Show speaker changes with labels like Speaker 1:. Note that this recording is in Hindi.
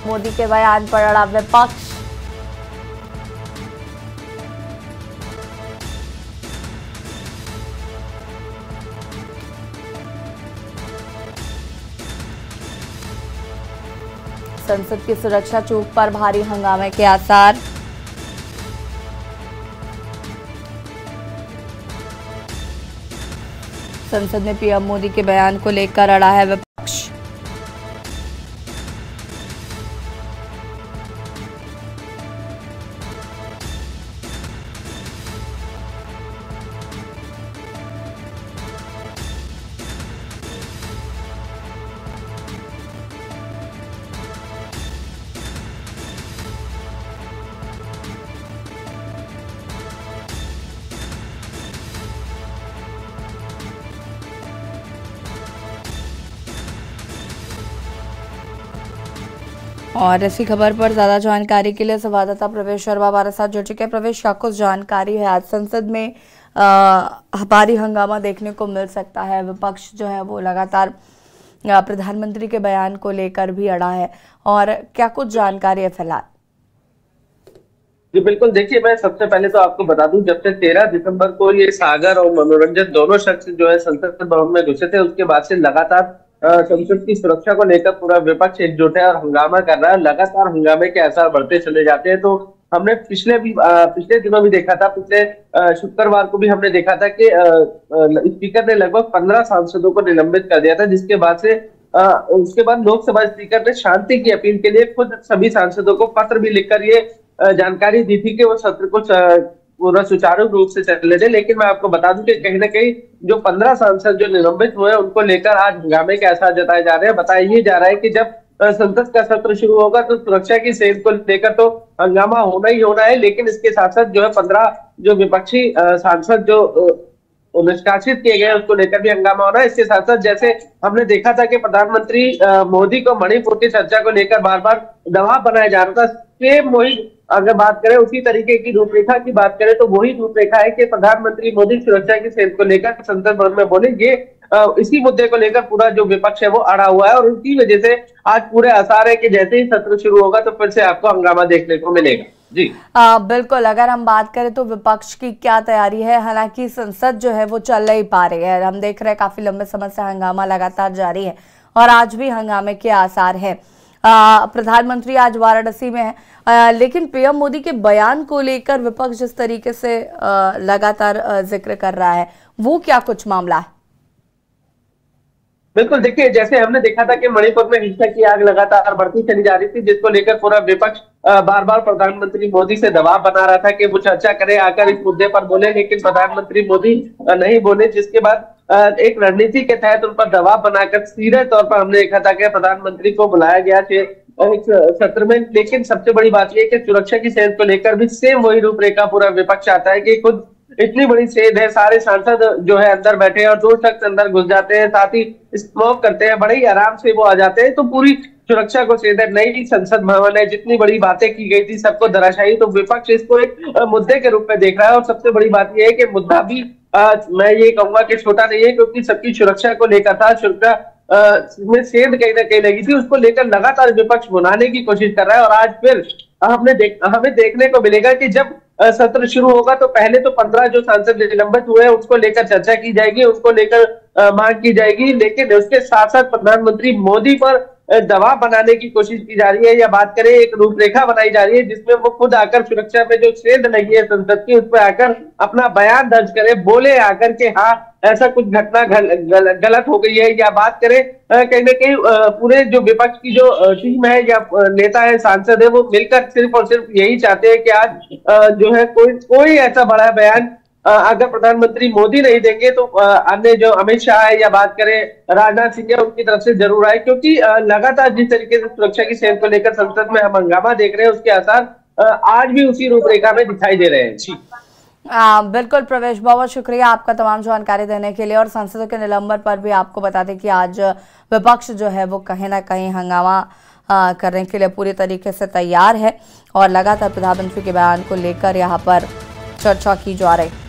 Speaker 1: मोदी के बयान पर अड़ा विपक्ष। संसद की सुरक्षा चौक पर भारी हंगामे के आसार। संसद में पीएम मोदी के बयान को लेकर अड़ा है विपक्ष। और इसी खबर पर ज्यादा जानकारी के लिए संवाददाता प्रवेश शर्मा हमारे साथ जुड़ चुके हैं। प्रवेश, क्या कुछ जानकारी है? आज संसद में भारी हंगामा देखने को मिल सकता है। विपक्ष जो है वो लगातार प्रधानमंत्री के बयान को लेकर भी अड़ा है, और क्या कुछ जानकारी है फिलहाल?
Speaker 2: जी बिल्कुल, देखिए मैं सबसे पहले तो आपको बता दूं, जब से 13 दिसंबर को ये सागर और मनोरंजन दोनों शख्स जो है संसद भवन में घुसे थे, उसके बाद से लगातार संसद की सुरक्षा को लेकर पूरा विपक्ष एकजुट है और हंगामा कर रहा है। लगातार हंगामे के आसार बढ़ते चले जाते हैं। तो हमने पिछले दिनों भी देखा था, पिछले शुक्रवार को भी हमने देखा था कि स्पीकर ने लगभग 15 सांसदों को निलंबित कर दिया था, जिसके बाद से उसके बाद लोकसभा स्पीकर ने शांति की अपील के लिए खुद सभी सांसदों को पत्र भी लिखकर ये जानकारी दी थी कि वो सत्र को पूरा सुचारू रूप से चलने दें। लेकिन मैं आपको बता दूं कि कहीं ना कहीं जो 15 सांसद जो निलंबित हुए हैं, उनको लेकर आज हंगामे के आसार जताए जा रहे हैं। बताया ये जा रहा है कि जब संसद का सत्र शुरू होगा तो सुरक्षा की सेंध को लेकर तो हंगामा होना ही होना है, लेकिन इसके साथ साथ जो है 15 जो विपक्षी सांसद जो निष्कासित किए गए उसको लेकर भी हंगामा होना है। इसके साथ साथ जैसे हमने देखा था कि प्रधानमंत्री मोदी को मणिपुर की चर्चा को लेकर बार बार दबाव बनाया जा रहा था, सेम वही अगर बात करें उसी तरीके की रूपरेखा की बात करें तो वही रूपरेखा है कि प्रधानमंत्री मोदी सुरक्षा की सेंध को लेकर संसद भवन में बोले। ये इसी मुद्दे को लेकर पूरा जो विपक्ष है वो अड़ा हुआ है, और उनकी वजह से आज पूरे आसार है कि जैसे ही सत्र शुरू होगा तो फिर से आपको हंगामा देखने को मिलेगा। जी
Speaker 1: बिल्कुल, अगर हम बात करें तो विपक्ष की क्या तैयारी है? हालांकि संसद जो है वो चल नहीं पा रही है, हम देख रहे हैं काफी लंबे समय से हंगामा लगातार जारी है और आज भी हंगामे के आसार है। प्रधानमंत्री आज वाराणसी में है, लेकिन पीएम मोदी के बयान को लेकर विपक्ष जिस तरीके से लगातार जिक्र कर रहा है, वो क्या कुछ मामला है?
Speaker 2: बिल्कुल, देखिए जैसे हमने देखा था कि मणिपुर में हिंसा की आग लगातार बढ़ती चली जा रही थी, जिसको लेकर पूरा विपक्ष बार बार प्रधानमंत्री मोदी से दबाव बना रहा था कि वो चर्चा करे, आकर इस मुद्दे पर बोले, लेकिन प्रधानमंत्री मोदी नहीं बोले, जिसके बाद एक रणनीति के तहत उन पर दबाव बनाकर सीधे तौर पर हमने देखा था कि प्रधानमंत्री को बुलाया गया एक सत्र में। लेकिन सबसे बड़ी बात यह कि सुरक्षा की सेंध को लेकर भी सेम वही रूपरेखा पूरा विपक्ष आता है कि खुद इतनी बड़ी सेंध है, सारे सांसद जो है अंदर बैठे हैं और 2 शख्स अंदर घुस जाते हैं, साथ ही स्मोक करते हैं, बड़े ही आराम से वो आ जाते हैं। तो पूरी सुरक्षा को सेंध है, नई संसद भवन है, जितनी बड़ी बातें की गई थी सबको धराशायी, तो विपक्ष इसको एक मुद्दे के रूप में देख रहा है। और सबसे बड़ी बात यह है कि मुद्दा भी मैं ये कहूंगा कि छोटा नहीं है, क्योंकि सबकी सुरक्षा को लेकर था, सुरक्षा में सेंध कहीं ना कहीं लगी थी, उसको लेकर लगातार विपक्ष बुलाने की कोशिश कर रहा है। और आज फिर हमें देखने को मिलेगा कि जब सत्र शुरू होगा तो पहले तो 15 जो सांसद निलंबित हुए हैं उसको लेकर चर्चा की जाएगी, उनको लेकर मांग की जाएगी, लेकिन उसके साथ साथ प्रधानमंत्री मोदी पर दबाव बनाने की कोशिश की जा रही है, या बात करें एक रूपरेखा बनाई जा रही है जिसमें वो खुद आकर सुरक्षा में जो सेंध लगी है संसद की, उस पर आकर अपना बयान दर्ज करे, बोले आकर के हाँ ऐसा कुछ घटना गलत हो गई है, या बात करें कहीं ना कहीं पूरे जो विपक्ष की जो टीम है या नेता है, सांसद है, वो मिलकर सिर्फ और सिर्फ यही चाहते हैं कि आज जो है कोई ऐसा बड़ा बयान अगर प्रधानमंत्री मोदी नहीं देंगे तो अन्य जो अमित शाह है या बात करें राजनाथ सिंह है, उनकी तरफ से जरूर आए, क्योंकि लगातार जिस तरीके से सुरक्षा की सेंध को लेकर संसद में हम हंगामा देख रहे हैं, उसके आसार आज भी उसी रूपरेखा में दिखाई दे रहे हैं।
Speaker 1: बिल्कुल प्रवेश, बहुत शुक्रिया आपका तमाम जानकारी देने के लिए। और सांसदों के निलंबन पर भी आपको बता दें कि आज विपक्ष जो है वो कहीं ना कहीं हंगामा करने के लिए पूरी तरीके से तैयार है और लगातार प्रधानमंत्री के बयान को लेकर यहाँ पर चर्चा की जा रही है।